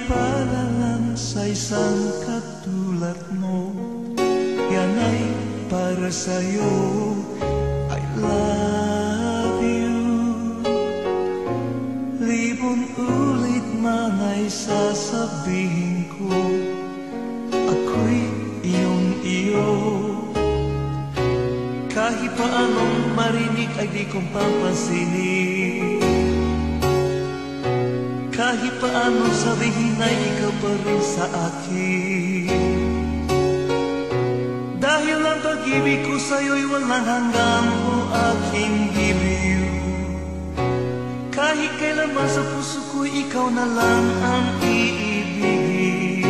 para lang sa isang katulad mo. Yan ay para sa'yo. I love you. Libon ulit man ay sasabihin ko, ako'y iyong-iyo. Kahit pa anong marinig ay di kong papansinin. Kahit pa anong sabihin ay ikaw pa rin sa akin. Dahil ang pag-ibig ko sa'yo'y walang hanggan o aking bibig. Kahit kailanman sa puso ko, ikaw na lang ang iibigin.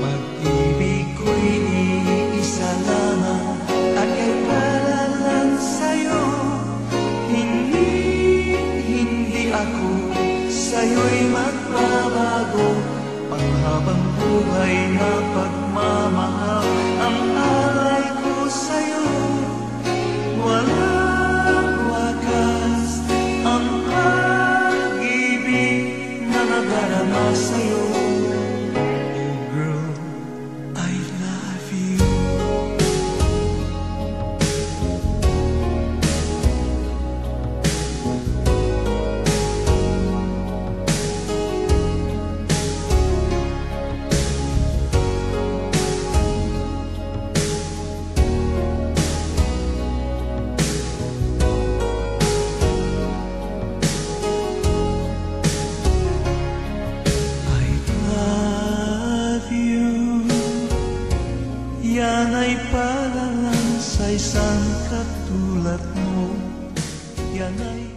Pag-ibig ko'y iisa lamang at ay para lang sa'yo. Hindi ako sa'yo'y magbabago. Panghabang buhay na pagmamahal ang alay ko sa'yo. Walang wakas ang pag-ibig na nadarama sa'yo. Oh girl, I love you. Yan ay para lang sa isang katulad mo. Yan ay